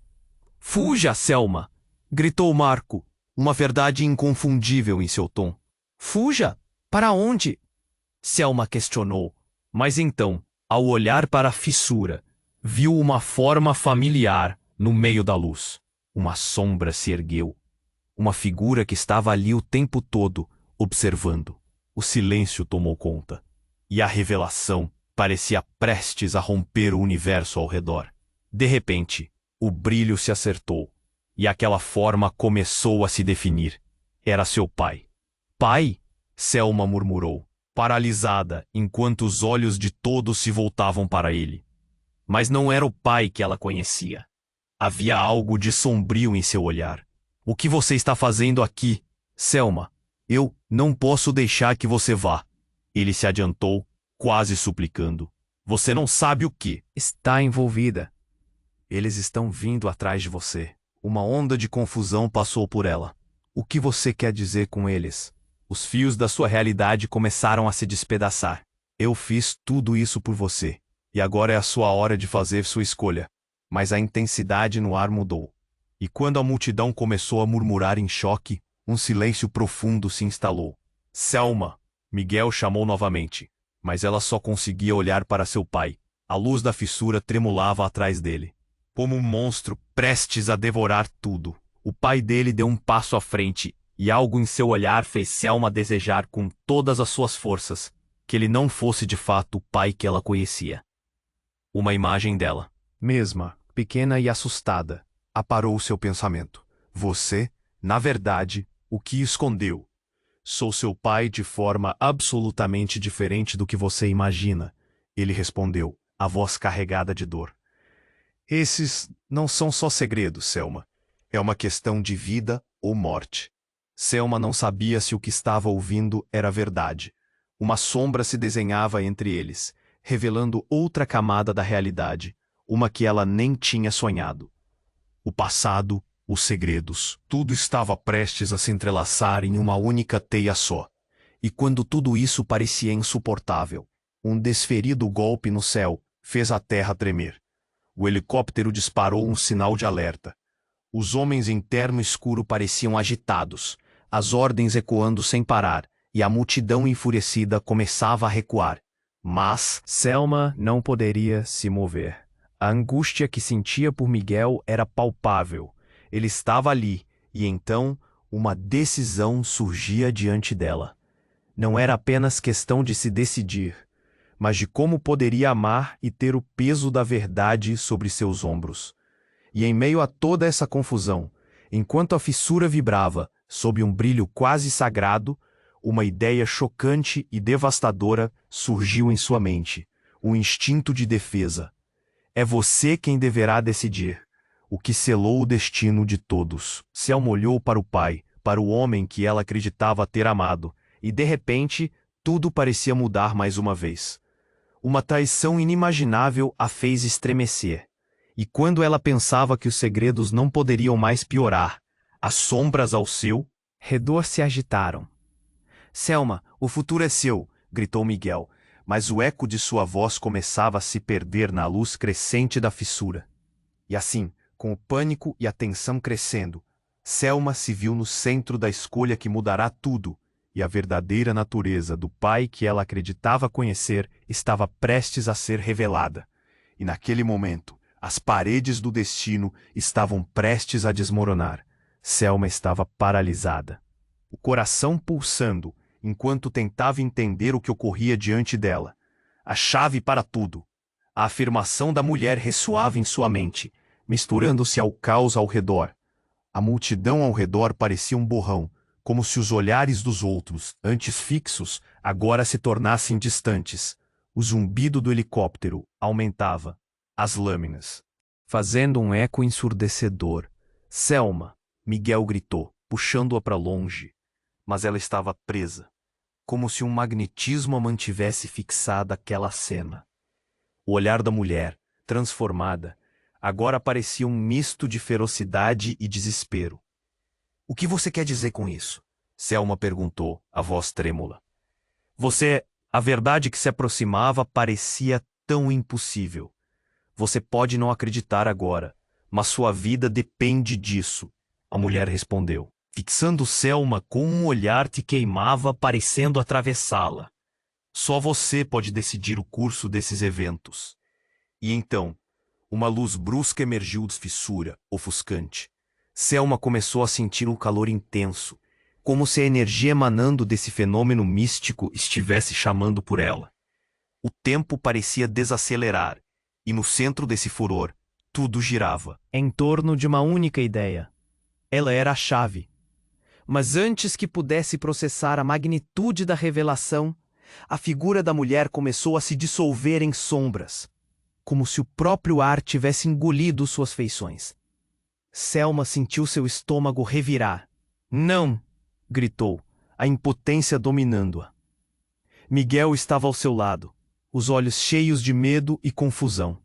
Fuja, Selma! Gritou Marco, uma verdade inconfundível em seu tom. Fuja? Para onde? Selma questionou, mas então, ao olhar para a fissura, viu uma forma familiar no meio da luz. Uma sombra se ergueu. Uma figura que estava ali o tempo todo, observando. O silêncio tomou conta. E a revelação parecia prestes a romper o universo ao redor. De repente, o brilho se acertou, e aquela forma começou a se definir. Era seu pai. Pai? Selma murmurou, paralisada, enquanto os olhos de todos se voltavam para ele. Mas não era o pai que ela conhecia. Havia algo de sombrio em seu olhar. O que você está fazendo aqui, Selma? Eu não posso deixar que você vá. Ele se adiantou, quase suplicando. Você não sabe o que Está envolvida. Eles estão vindo atrás de você. Uma onda de confusão passou por ela. O que você quer dizer com eles? Os fios da sua realidade começaram a se despedaçar. Eu fiz tudo isso por você. E agora é a sua hora de fazer sua escolha. Mas a intensidade no ar mudou. E quando a multidão começou a murmurar em choque, um silêncio profundo se instalou. Selma! Miguel chamou novamente. Mas ela só conseguia olhar para seu pai. A luz da fissura tremulava atrás dele. Como um monstro prestes a devorar tudo. O pai dele deu um passo à frente, e algo em seu olhar fez Selma desejar com todas as suas forças que ele não fosse de fato o pai que ela conhecia. Uma imagem dela, mesma, pequena e assustada, aparou seu pensamento. Você, na verdade, o que escondeu? Sou seu pai de forma absolutamente diferente do que você imagina, ele respondeu, a voz carregada de dor. Esses não são só segredos, Selma. É uma questão de vida ou morte. Selma não sabia se o que estava ouvindo era verdade. Uma sombra se desenhava entre eles, revelando outra camada da realidade, uma que ela nem tinha sonhado. O passado, os segredos, tudo estava prestes a se entrelaçar em uma única teia só. E quando tudo isso parecia insuportável, um desferido golpe no céu fez a terra tremer. O helicóptero disparou um sinal de alerta. Os homens em terno escuro pareciam agitados, as ordens ecoando sem parar, e a multidão enfurecida começava a recuar. Mas Selma não poderia se mover. A angústia que sentia por Miguel era palpável. Ele estava ali, e então uma decisão surgia diante dela. Não era apenas questão de se decidir, mas de como poderia amar e ter o peso da verdade sobre seus ombros. E em meio a toda essa confusão, enquanto a fissura vibrava sob um brilho quase sagrado, uma ideia chocante e devastadora surgiu em sua mente, um instinto de defesa. É você quem deverá decidir, o que selou o destino de todos. Selma olhou para o pai, para o homem que ela acreditava ter amado, e de repente, tudo parecia mudar mais uma vez. Uma traição inimaginável a fez estremecer. E quando ela pensava que os segredos não poderiam mais piorar, as sombras ao seu redor se agitaram. Selma, o futuro é seu, gritou Miguel, mas o eco de sua voz começava a se perder na luz crescente da fissura. E assim, com o pânico e a tensão crescendo, Selma se viu no centro da escolha que mudará tudo, e a verdadeira natureza do pai que ela acreditava conhecer estava prestes a ser revelada. E naquele momento, as paredes do destino estavam prestes a desmoronar. Selma estava paralisada, o coração pulsando, enquanto tentava entender o que ocorria diante dela. A chave para tudo. A afirmação da mulher ressoava em sua mente, misturando-se ao caos ao redor. A multidão ao redor parecia um borrão, como se os olhares dos outros, antes fixos, agora se tornassem distantes. O zumbido do helicóptero aumentava. As lâminas, fazendo um eco ensurdecedor. Selma! Miguel gritou, puxando-a para longe. Mas ela estava presa, como se um magnetismo a mantivesse fixada àquela cena. O olhar da mulher, transformada, agora parecia um misto de ferocidade e desespero. O que você quer dizer com isso? Selma perguntou, a voz trêmula. A verdade que se aproximava parecia tão impossível. Você pode não acreditar agora, mas sua vida depende disso, a mulher respondeu, fixando Selma com um olhar que queimava, parecendo atravessá-la. Só você pode decidir o curso desses eventos. E então, uma luz brusca emergiu da fissura, ofuscante. Selma começou a sentir um calor intenso, como se a energia emanando desse fenômeno místico estivesse chamando por ela. O tempo parecia desacelerar, e no centro desse furor, tudo girava em torno de uma única ideia. Ela era a chave. Mas antes que pudesse processar a magnitude da revelação, a figura da mulher começou a se dissolver em sombras, como se o próprio ar tivesse engolido suas feições. Selma sentiu seu estômago revirar. Não! Gritou, a impotência dominando-a. Miguel estava ao seu lado, os olhos cheios de medo e confusão.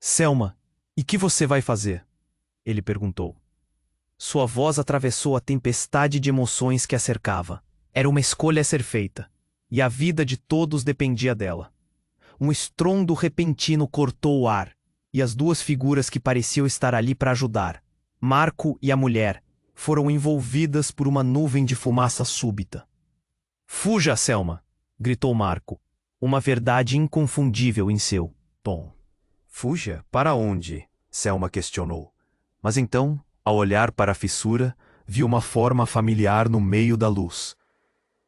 Selma, e que você vai fazer? Ele perguntou. Sua voz atravessou a tempestade de emoções que a cercava. Era uma escolha a ser feita, e a vida de todos dependia dela. Um estrondo repentino cortou o ar, e as duas figuras que pareciam estar ali para ajudar, Marco e a mulher, foram envolvidas por uma nuvem de fumaça súbita. Fuja, Selma! Gritou Marco, uma verdade inconfundível em seu tom. Fuja? Para onde? Selma questionou. Mas então, ao olhar para a fissura, viu uma forma familiar no meio da luz.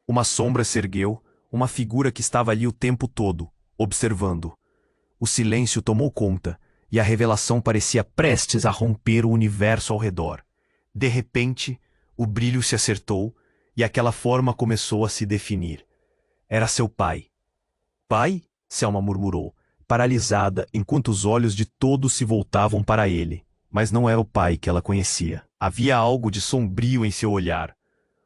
Uma sombra se ergueu, uma figura que estava ali o tempo todo, observando. O silêncio tomou conta, e a revelação parecia prestes a romper o universo ao redor. De repente, o brilho se acertou, e aquela forma começou a se definir. Era seu pai. Pai? Selma murmurou, paralisada enquanto os olhos de todos se voltavam para ele. Mas não era o pai que ela conhecia. Havia algo de sombrio em seu olhar.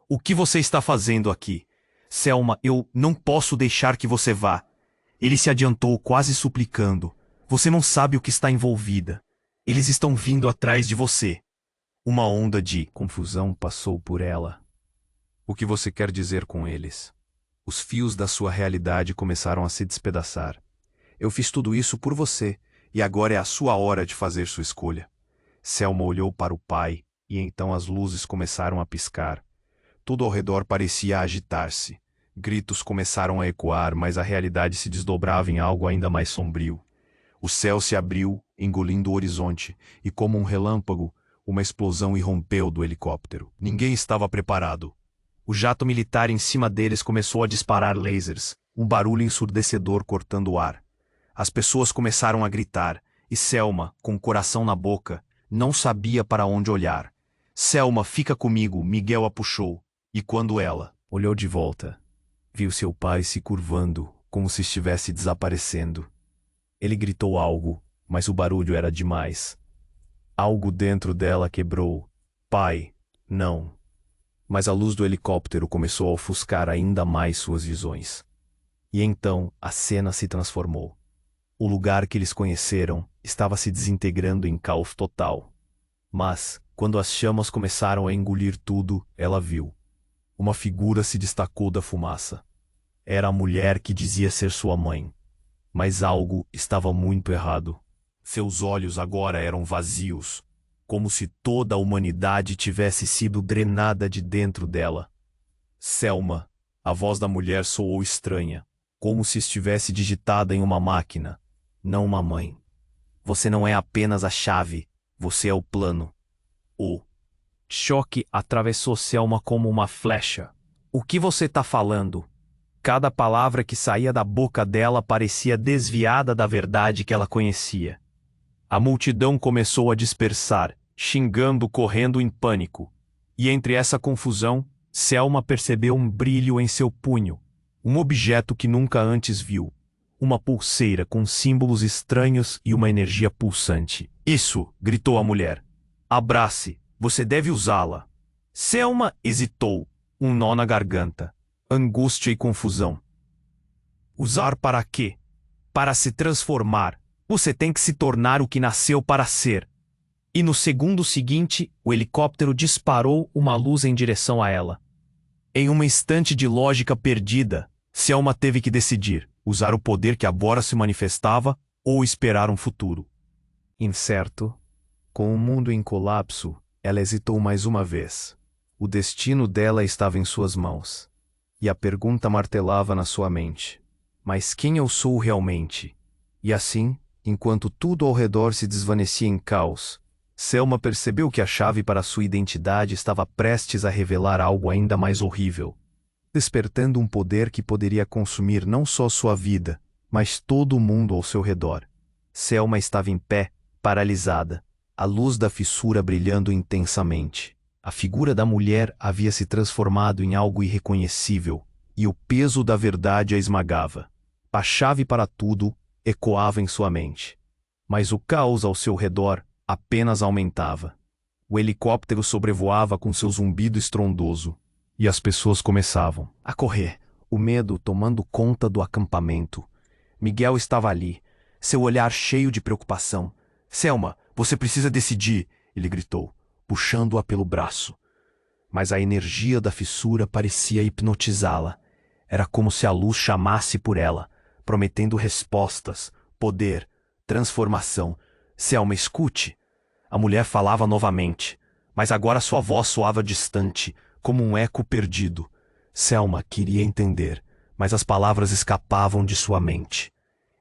O que você está fazendo aqui? Selma, eu não posso deixar que você vá. Ele se adiantou, quase suplicando. Você não sabe o que está envolvida. Eles estão vindo atrás de você. Uma onda de confusão passou por ela. O que você quer dizer com eles? Os fios da sua realidade começaram a se despedaçar. Eu fiz tudo isso por você, e agora é a sua hora de fazer sua escolha. Selma olhou para o pai, e então as luzes começaram a piscar. Tudo ao redor parecia agitar-se. Gritos começaram a ecoar, mas a realidade se desdobrava em algo ainda mais sombrio. O céu se abriu, engolindo o horizonte, e como um relâmpago, uma explosão irrompeu do helicóptero. Ninguém estava preparado. O jato militar em cima deles começou a disparar lasers, um barulho ensurdecedor cortando o ar. As pessoas começaram a gritar, e Selma, com o coração na boca, não sabia para onde olhar. Selma, fica comigo, Miguel a puxou. E quando ela olhou de volta, viu seu pai se curvando, como se estivesse desaparecendo. Ele gritou algo, mas o barulho era demais. Algo dentro dela quebrou. Pai, não. Mas a luz do helicóptero começou a ofuscar ainda mais suas visões. E então a cena se transformou. O lugar que eles conheceram estava se desintegrando em caos total. Mas, quando as chamas começaram a engolir tudo, ela viu. Uma figura se destacou da fumaça. Era a mulher que dizia ser sua mãe. Mas algo estava muito errado. Seus olhos agora eram vazios, como se toda a humanidade tivesse sido drenada de dentro dela. Selma, a voz da mulher soou estranha, como se estivesse digitada em uma máquina, não uma mãe. Você não é apenas a chave, você é o plano. O choque atravessou Selma como uma flecha. O que você está falando? Cada palavra que saía da boca dela parecia desviada da verdade que ela conhecia. A multidão começou a dispersar, xingando, correndo em pânico. E entre essa confusão, Selma percebeu um brilho em seu punho, um objeto que nunca antes viu. Uma pulseira com símbolos estranhos e uma energia pulsante. Isso! Gritou a mulher. Abrace! Você deve usá-la. Selma hesitou, um nó na garganta. Angústia e confusão. Usar para quê? Para se transformar. Você tem que se tornar o que nasceu para ser. E no segundo seguinte, o helicóptero disparou uma luz em direção a ela. Em um instante de lógica perdida, Selma teve que decidir: usar o poder que agora se manifestava ou esperar um futuro. Incerto, com o mundo em colapso, ela hesitou mais uma vez. O destino dela estava em suas mãos. E a pergunta martelava na sua mente: mas quem eu sou realmente? E assim, enquanto tudo ao redor se desvanecia em caos, Selma percebeu que a chave para sua identidade estava prestes a revelar algo ainda mais horrível, despertando um poder que poderia consumir não só sua vida, mas todo o mundo ao seu redor. Selma estava em pé, paralisada, a luz da fissura brilhando intensamente. A figura da mulher havia se transformado em algo irreconhecível, e o peso da verdade a esmagava. A chave para tudo ecoava em sua mente. Mas o caos ao seu redor apenas aumentava. O helicóptero sobrevoava com seu zumbido estrondoso, e as pessoas começavam a correr, o medo tomando conta do acampamento. Miguel estava ali, seu olhar cheio de preocupação. Selma, você precisa decidir, ele gritou, puxando-a pelo braço. Mas a energia da fissura parecia hipnotizá-la. Era como se a luz chamasse por ela, prometendo respostas, poder, transformação. Selma, escute. A mulher falava novamente, mas agora sua voz soava distante, como um eco perdido. Selma queria entender, mas as palavras escapavam de sua mente.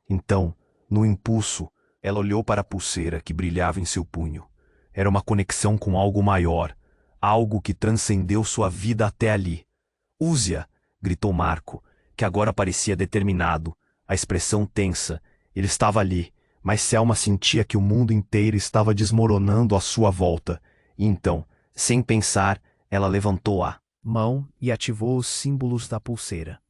Então, no impulso, ela olhou para a pulseira que brilhava em seu punho. Era uma conexão com algo maior, algo que transcendeu sua vida até ali. Use-a, gritou Marco, que agora parecia determinado, a expressão tensa. Ele estava ali, mas Selma sentia que o mundo inteiro estava desmoronando à sua volta. E então, sem pensar, ela levantou a mão e ativou os símbolos da pulseira.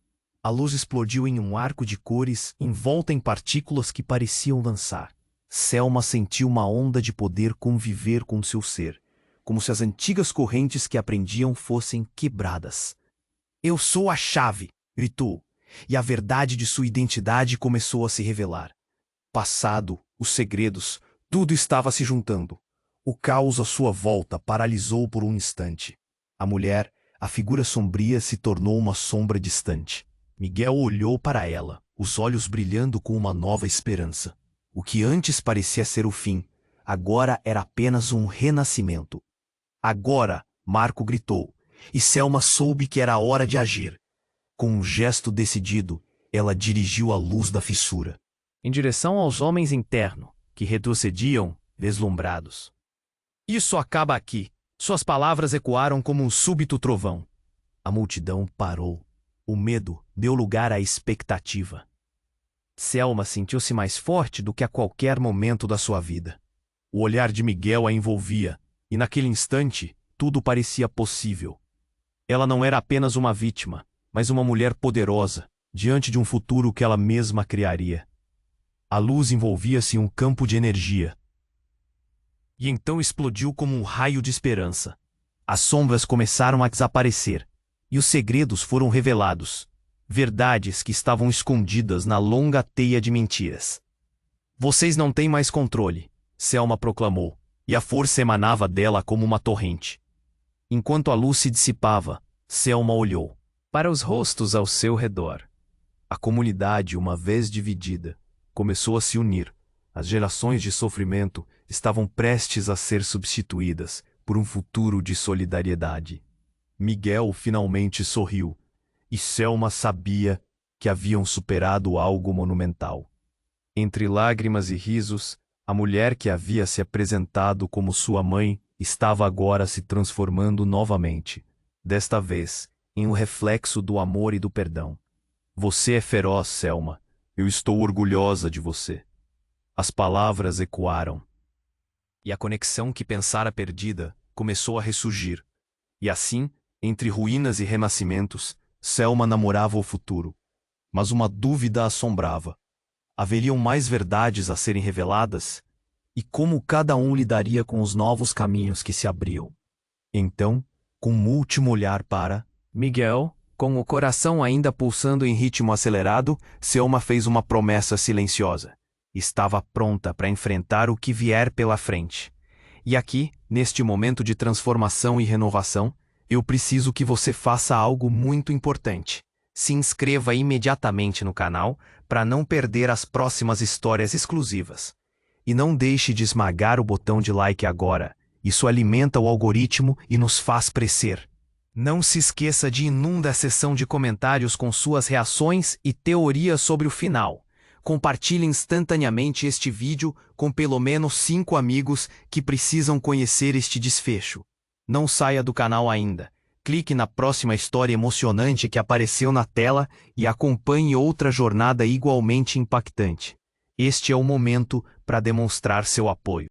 A luz explodiu em um arco de cores envolta em partículas que pareciam dançar. Selma sentiu uma onda de poder conviver com seu ser, como se as antigas correntes que aprendiam fossem quebradas. Eu sou a chave, gritou, e a verdade de sua identidade começou a se revelar. Passado, os segredos, tudo estava se juntando. O caos à sua volta paralisou por um instante. A mulher, a figura sombria, se tornou uma sombra distante. Miguel olhou para ela, os olhos brilhando com uma nova esperança. O que antes parecia ser o fim, agora era apenas um renascimento. Agora, Marco gritou, e Selma soube que era hora de agir. Com um gesto decidido, ela dirigiu a luz da fissura em direção aos homens internos, que retrocediam, deslumbrados. Isso acaba aqui. Suas palavras ecoaram como um súbito trovão. A multidão parou. O medo deu lugar à expectativa. Selma sentiu-se mais forte do que a qualquer momento da sua vida. O olhar de Miguel a envolvia, e naquele instante, tudo parecia possível. Ela não era apenas uma vítima, mas uma mulher poderosa, diante de um futuro que ela mesma criaria. A luz envolvia-se em um campo de energia. E então explodiu como um raio de esperança. As sombras começaram a desaparecer, e os segredos foram revelados. Verdades que estavam escondidas na longa teia de mentiras. Vocês não têm mais controle, Selma proclamou, e a força emanava dela como uma torrente. Enquanto a luz se dissipava, Selma olhou para os rostos ao seu redor. A comunidade, uma vez dividida, começou a se unir. As gerações de sofrimento estavam prestes a ser substituídas por um futuro de solidariedade. Miguel finalmente sorriu, e Selma sabia que haviam superado algo monumental. Entre lágrimas e risos, a mulher que havia se apresentado como sua mãe estava agora se transformando novamente, desta vez em um reflexo do amor e do perdão. Você é feroz, Selma. Eu estou orgulhosa de você. As palavras ecoaram. E a conexão que pensara perdida começou a ressurgir. E assim, entre ruínas e renascimentos, Selma namorava o futuro. Mas uma dúvida a assombrava. Haveriam mais verdades a serem reveladas? E como cada um lidaria com os novos caminhos que se abriam? Então, com um último olhar para Miguel, com o coração ainda pulsando em ritmo acelerado, Selma fez uma promessa silenciosa. Estava pronta para enfrentar o que vier pela frente. E aqui, neste momento de transformação e renovação, eu preciso que você faça algo muito importante. Se inscreva imediatamente no canal para não perder as próximas histórias exclusivas. E não deixe de esmagar o botão de like agora. Isso alimenta o algoritmo e nos faz crescer. Não se esqueça de inundar a seção de comentários com suas reações e teorias sobre o final. Compartilhe instantaneamente este vídeo com pelo menos 5 amigos que precisam conhecer este desfecho. Não saia do canal ainda. Clique na próxima história emocionante que apareceu na tela e acompanhe outra jornada igualmente impactante. Este é o momento para demonstrar seu apoio.